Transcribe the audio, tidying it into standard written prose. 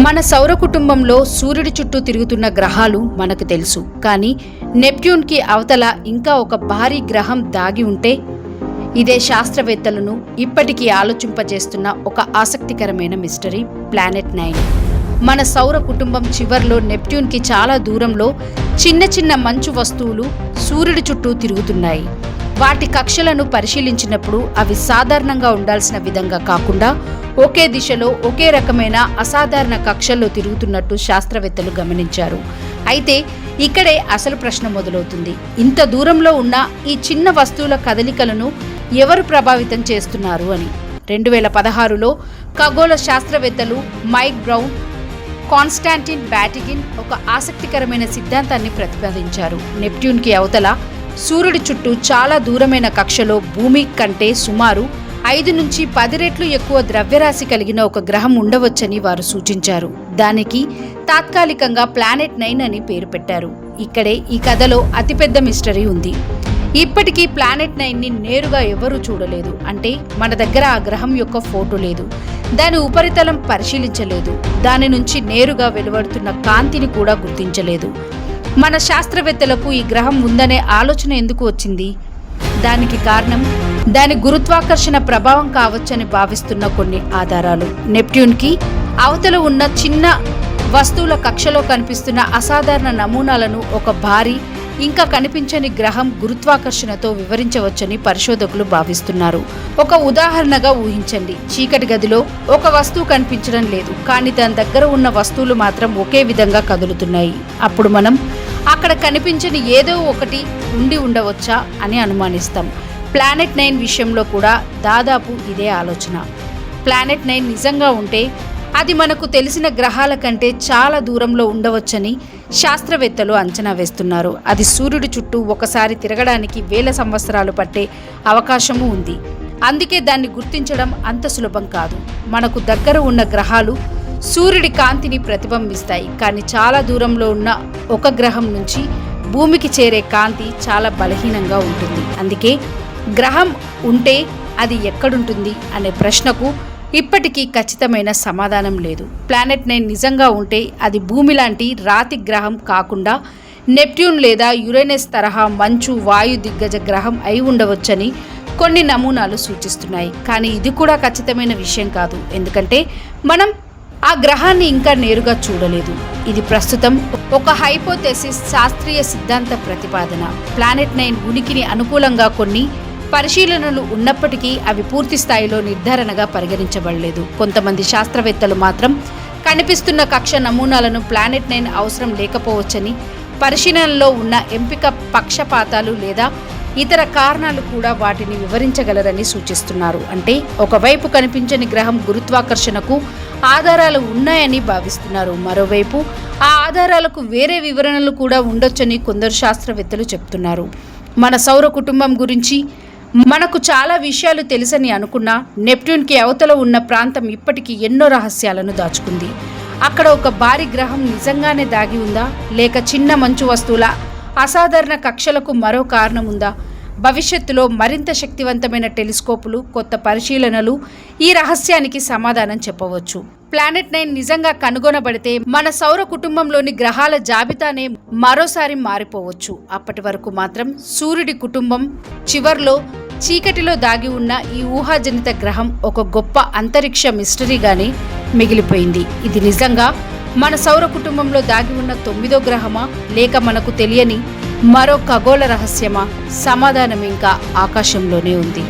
మన సౌర కుటుంబంలో సూర్యుడి చుట్టూ తిరుగుతున్న గ్రహాలు మనకు తెలుసు. కానీ నెప్ట్యూన్కి అవతల ఇంకా ఒక భారీ గ్రహం దాగి ఉంటే ఇదే శాస్త్రవేత్తలను ఇప్పటికీ ఆలోచింపజేస్తున్న ఒక ఆసక్తికరమైన మిస్టరీ ప్లానెట్ 9. మన సౌర కుటుంబం చివర్లో నెప్ట్యూన్కి చాలా దూరంలో చిన్న చిన్న మంచు వస్తువులు సూర్యుడి చుట్టూ తిరుగుతున్నాయి. వాటి కక్షలను పరిశీలించినప్పుడు అవి సాధారణంగా ఉండాల్సిన విధంగా కాకుండా ఒకే దిశలో ఒకే రకమైన అసాధారణ కక్షల్లో తిరుగుతున్నట్టు శాస్త్రవేత్తలు గమనించారు. అయితే ఇక్కడే అసలు ప్రశ్న మొదలవుతుంది. ఇంత దూరంలో ఉన్న ఈ చిన్న వస్తువుల కదలికలను ఎవరు ప్రభావితం చేస్తున్నారు అని. 2016లో ఖగోళ శాస్త్రవేత్తలు మైక్ బ్రౌన్, కాన్స్టాంటిన్ బాటిగిన్ ఒక ఆసక్తికరమైన సిద్ధాంతాన్ని ప్రతిపాదించారు. నెప్ట్యూన్కి అవతల సూర్యుడి చుట్టూ చాలా దూరమైన కక్షలో భూమి కంటే సుమారు 5 నుంచి 10 రెట్లు ఎక్కువ ద్రవ్యరాశి కలిగిన ఒక గ్రహం ఉండవచ్చని వారు సూచించారు. దానికి తాత్కాలికంగా ప్లానెట్ 9 అని పేరు పెట్టారు. ఇక్కడే ఈ కథలో అతిపెద్ద మిస్టరీ ఉంది. ఇప్పటికీ ప్లానెట్ 9ని నేరుగా ఎవరూ చూడలేదు. అంటే మన దగ్గర ఆ గ్రహం యొక్క ఫోటో లేదు, దాని ఉపరితలం పరిశీలించలేదు, దాని నుంచి నేరుగా వెలువడుతున్న కాంతిని కూడా గుర్తించలేదు. మన శాస్త్రవేత్తలకు ఈ గ్రహం ఉందనే ఆలోచన ఎందుకు వచ్చింది? దానికి కారణం దాని గురుత్వాకర్షణ ప్రభావం కావచ్చని భావిస్తున్న కొన్ని ఆధారాలు. నెప్ట్యూన్కి అవతల ఉన్న చిన్న వస్తువుల కక్షలో కనిపిస్తున్న అసాధారణ నమూనాలను ఒక భారీ ఇంకా కనిపించని గ్రహం గురుత్వాకర్షణతో వివరించవచ్చని పరిశోధకులు భావిస్తున్నారు. ఒక ఉదాహరణగా ఊహించండి. చీకటి గదిలో ఒక వస్తువు కనిపించడం లేదు, కానీ దాని దగ్గర ఉన్న వస్తువులు మాత్రం ఒకే విధంగా కదులుతున్నాయి. అప్పుడు మనం అక్కడ కనిపించని ఏదో ఒకటి ఉండి ఉండవచ్చా అని అనుమానిస్తాం. ప్లానెట్ 9 విషయంలో కూడా దాదాపు ఇదే ఆలోచన. ప్లానెట్ 9 నిజంగా ఉంటే అది మనకు తెలిసిన గ్రహాల కంటే చాలా దూరంలో ఉండవచ్చని శాస్త్రవేత్తలు అంచనా వేస్తున్నారు. అది సూర్యుడి చుట్టూ ఒకసారి తిరగడానికి 1000 సంవత్సరాలు పట్టే అవకాశము ఉంది. అందుకే దాన్ని గుర్తించడం అంత సులభం కాదు. మనకు దగ్గర ఉన్న గ్రహాలు సూర్యుడి కాంతిని ప్రతిబింబిస్తాయి, కానీ చాలా దూరంలో ఉన్న ఒక గ్రహం నుంచి భూమికి చేరే కాంతి చాలా బలహీనంగా ఉంటుంది. అందుకే గ్రహం ఉంటే అది ఎక్కడుంటుంది అనే ప్రశ్నకు ఇప్పటికీ ఖచ్చితమైన సమాధానం లేదు. ప్లానెట్ 9 నిజంగా ఉంటే అది భూమి లాంటి రాతి గ్రహం కాకుండా నెప్ట్యూన్ లేదా యురేనస్ తరహా మంచు వాయు దిగ్గజ గ్రహం అయి ఉండవచ్చని కొన్ని నమూనాలు సూచిస్తున్నాయి. కానీ ఇది కూడా ఖచ్చితమైన విషయం కాదు, ఎందుకంటే మనం ఆ గ్రహాన్ని ఇంకా నేరుగా చూడలేదు. ఇది ప్రస్తుతం ఒక హైపోథెసిస్, శాస్త్రీయ సిద్ధాంత ప్రతిపాదన. ప్లానెట్ 9 ఉనికిని అనుకూలంగా కొన్ని పరిశీలనలు ఉన్నప్పటికీ అవి పూర్తి స్థాయిలో నిర్ధారణగా పరిగణించబడలేదు. కొంతమంది శాస్త్రవేత్తలు మాత్రం కనిపిస్తున్న కక్ష నమూనాలను ప్లానెట్ 9 అవసరం లేకపోవచ్చని, పరిశీలనలో ఉన్న ఎంపిక పక్షపాతాలు లేదా ఇతర కారణాలు కూడా వాటిని వివరించగలరని సూచిస్తున్నారు. అంటే ఒకవైపు కనిపించని గ్రహం గురుత్వాకర్షణకు ఆధారాలు ఉన్నాయని భావిస్తున్నారు, మరోవైపు ఆ ఆధారాలకు వేరే వివరణలు కూడా ఉండొచ్చని కొందరు శాస్త్రవేత్తలు చెప్తున్నారు. మన సౌర కుటుంబం గురించి మనకు చాలా విషయాలు తెలుసని అనుకున్నా నెప్ట్యూన్కి అవతల ఉన్న ప్రాంతం ఇప్పటికీ ఎన్నో రహస్యాలను దాచుకుంది. అక్కడ ఒక భారీ గ్రహం నిజంగానే దాగి ఉందా, లేక చిన్న మంచు వస్తువుల అసాధారణ కక్షలకు మరో కారణం ఉందా? భవిష్యత్తులో మరింత శక్తివంతమైన టెలిస్కోపులు, కొత్త పరిశీలనలు ఈ రహస్యానికి సమాధానం చెప్పవచ్చు. ప్లానెట్ 9 నిజంగా కనుగొనబడితే మన సౌర కుటుంబంలోని గ్రహాల జాబితానే మరోసారి మారిపోవచ్చు. అప్పటి వరకు మాత్రం సూర్యుడి కుటుంబం చివర్లో చీకటిలో దాగి ఉన్న ఈ ఊహాజనిత గ్రహం ఒక గొప్ప అంతరిక్ష మిస్టరీగానే మిగిలిపోయింది. ఇది నిజంగా మన సౌర కుటుంబంలో దాగి ఉన్న 9వ గ్రహమా, లేక మనకు తెలియని మరో ఖగోళ రహస్యమా? సమాధానం ఇంకా ఆకాశంలోనే ఉంది.